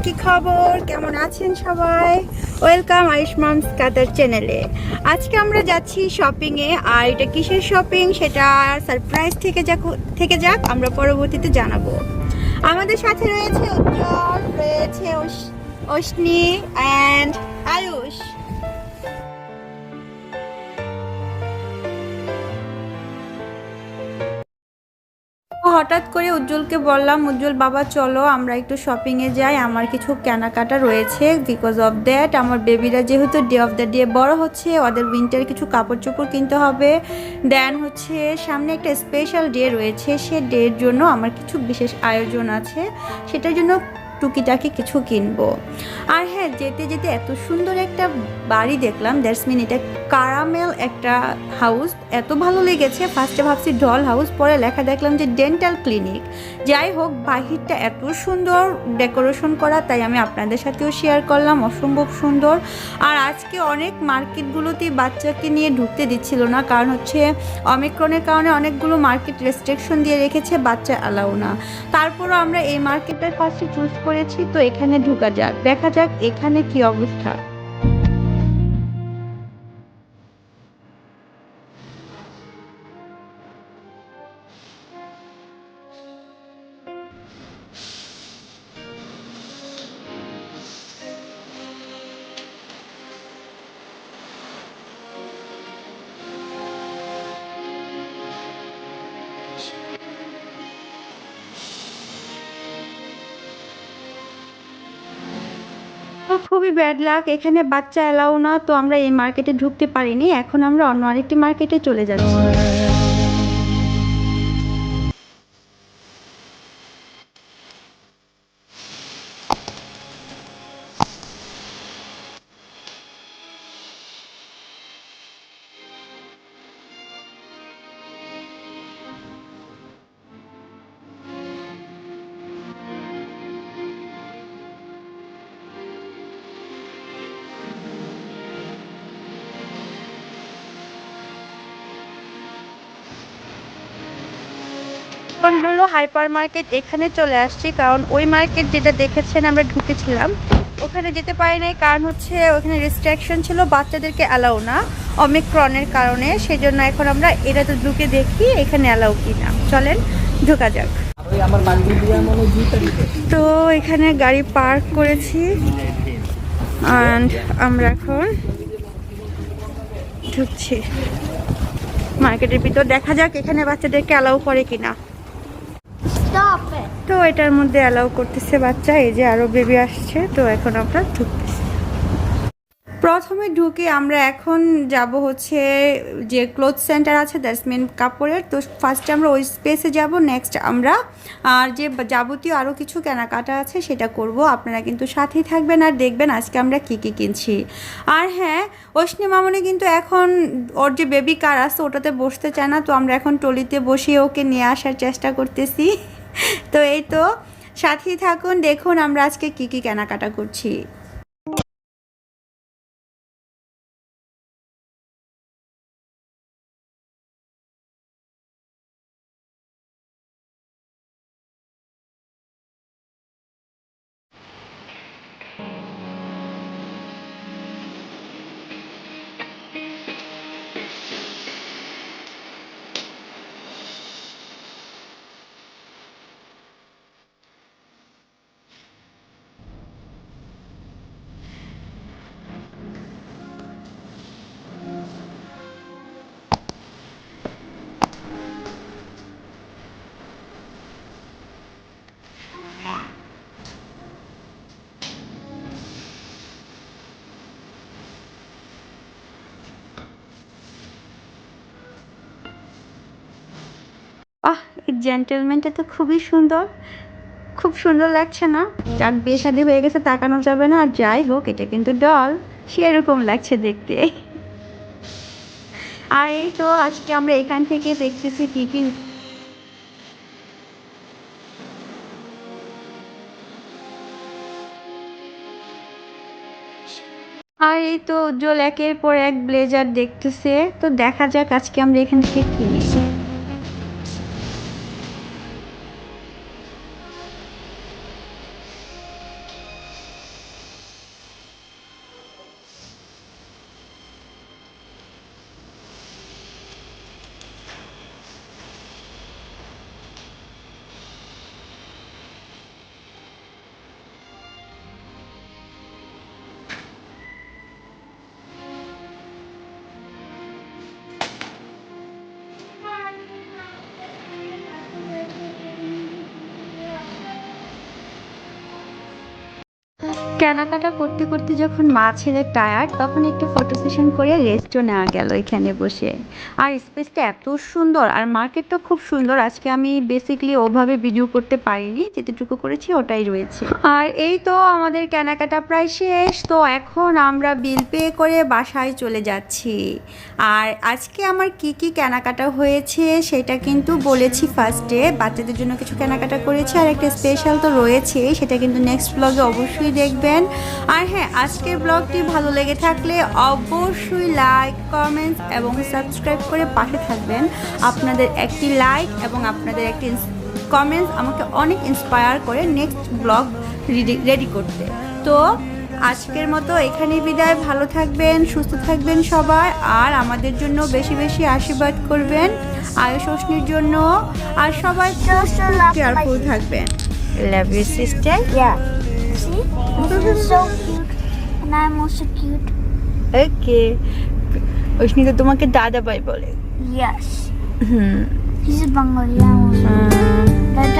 কি খবর, কেমন আছেন সবাই? ওয়েলকাম আয়ুষ মামস কাতার চ্যানেলে। আজকে আমরা যাচ্ছি শপিংয়ে, আর এটা কিসের শপিং সেটা সারপ্রাইজ থেকে যাক, আমরা পরবর্তীতে জানাবো। আমাদের সাথে রয়েছে উজ্জ্বল, রয়েছে অশ্নি অ্যান্ড আয়ুষ। হঠাৎ করে উজ্জ্বলকে বললাম, উজ্জ্বল বাবা চলো আমরা একটু শপিংয়ে যাই, আমার কিছু কেনাকাটা রয়েছে। বিকজ অফ দ্যাট আমার বেবিরা যেহেতু ডে অফ দ্য ডে বড় হচ্ছে, ওদের উইন্টার কিছু কাপড় চোপড় কিনতে হবে। দেন হচ্ছে সামনে একটা স্পেশাল ডে রয়েছে, সে ডের জন্য আমার কিছু বিশেষ আয়োজন আছে, সেটার জন্য টুকিটাকি কিছু কিনবো। আর হ্যাঁ, যেতে যেতে এত সুন্দর একটা বাড়ি দেখলাম, দ্যাটস মিন এটা কারামেল একটা হাউস, এত ভালো লেগেছে। ফার্স্টে ভাবছি ডল হাউস, পরে লেখা দেখলাম যে ডেন্টাল ক্লিনিক। যাই হোক, বাহিরটা এত সুন্দর ডেকোরেশন করা, তাই আমি আপনাদের সাথেও শেয়ার করলাম, অসম্ভব সুন্দর। আর আজকে অনেক মার্কেটগুলোতেই বাচ্চাকে নিয়ে ঢুকতে দিচ্ছিল না, কারণ হচ্ছে অমিক্রনের কারণে অনেকগুলো মার্কেট রেস্ট্রিকশন দিয়ে রেখেছে, বাচ্চা অ্যালাউ না। তারপরও আমরা এই মার্কেটটা ফার্স্টে চুজ করেছি, তো এখানে ঢুকা যাক, দেখা যাক এখানে কি অবস্থা। তো খুবই ব্যাড লাক, এখানে বাচ্চা অ্যালাউ না, তো আমরা এই মার্কেটে ঢুকতে পারিনি। এখন আমরা অন্য আরেকটি মার্কেটে চলে যাচ্ছি। হলো হাইপার মার্কেট, এখানে চলে আসছি, কারণ ওই মার্কেট যেটা দেখেছেন আমরা ঢুকেছিলাম ওখানে যেতে পারি নাই, কারণ হচ্ছে ওখানে রেস্ট্রিকশন ছিল, বাচ্চাদেরকে অ্যালাউ না অমিক্রনের কারণে। সেই জন্য এখন আমরা এটা তো ঢুকে দেখি এখানে অ্যালাউ কিনা। চলেন ঢোকা যাক। তো এখানে গাড়ি পার্ক করেছি অ্যান্ড আমরা এখন ঢুকছি মার্কেটের ভিতর, দেখা যাক এখানে বাচ্চাদেরকে অ্যালাউ করে কিনা। তো এটার মধ্যে অ্যালাউ করতেছে বাচ্চা, এই যে আরো বেবি আসছে, তো এখন আমরা ঢুকতেছি। প্রথমে ঢুকে আমরা এখন যাব হচ্ছে যে ক্লোথ সেন্টার আছে, দ্যাটস মিন কাপড়ের, তো ফার্স্টে আমরা ওই স্পেসে যাব, নেক্সট আমরা আর যে যাবতীয় আরও কিছু কেনাকাটা আছে সেটা করব। আপনারা কিন্তু সাথেই থাকবেন আর দেখবেন আজকে আমরা কি কি কিনছি। আর হ্যাঁ, অশ্নি মামনি কিন্তু এখন ওর যে বেবি কার আছে ওটাতে বসতে চায় না, তো আমরা এখন টলিতে বসিয়ে ওকে নিয়ে আসার চেষ্টা করতেছি। তো এই তো, সাথেই থাকুন, দেখুন আমরা আজকে কি কি কেনাকাটা করছি। এই জেন্টেলম্যানটা তো খুবই সুন্দর, খুব সুন্দর লাগছে না? যার বিয়ে শাদী হয়ে গেছে তাকানো যাবে না, আর যাই হোক এটা কিন্তু ডল, সেরকম লাগছে দেখতে। আর এই তো আজকে আমরা এখান থেকে দেখতেছি কি কি। আর এই তো উজ্জ্বল একের পর এক ব্লেজার দেখতেছে, তো দেখা যাক আজকে আমরা এখান থেকে কিনি। কেনাকাটা করতে করতে যখন মা ছেলে টায়ার্ড তখন একটু ফটো সেশন করে রেস্টও নেওয়া গেল এখানে বসে। আর স্পেসটা এত সুন্দর আর মার্কেটটা খুব সুন্দর। আজকে আমি বেসিকলি ওভাবে ভিডিও করতে পারিনি, যেটুকু করেছি ওটাই রয়েছে। আর এই তো আমাদের কেনাকাটা প্রায় শেষ, তো এখন আমরা বিল পে করে বাসায় চলে যাচ্ছি। আর আজকে আমার কি কি কেনাকাটা হয়েছে সেটা কিন্তু বলেছি ফার্স্টে। বাচ্চাদের জন্য কিছু কেনাকাটা করেছি আর একটা স্পেশাল তো রয়েছে, সেটা কিন্তু নেক্সট ব্লগে অবশ্যই দেখবেন। আর হ্যাঁ, আজকের ব্লগটি ভালো লেগে থাকলে অবশ্যই লাইক, কমেন্টস এবং সাবস্ক্রাইব করে পাশে থাকবেন। আপনাদের একটি লাইক এবং আপনাদের একটি কমেন্টস আমাকে অনেক ইন্সপায়ার করে নেক্সট ব্লগ রেডি করতে। তো আজকের মতো এখানেই বিদায়। ভালো থাকবেন, সুস্থ থাকবেন সবাই, আর আমাদের জন্য বেশি বেশি আশীর্বাদ করবেন আয়ুষ অশ্নির জন্য। আর সবাই কেয়ারফুল থাকবেন। Love you sister. Yeah. See? This is so cute. And I'm also cute. ওকে, অশ্নি তো তোমাকে দাদা ভাই বলে। Yes. Hmm. He's a Bengali. I'm also. That's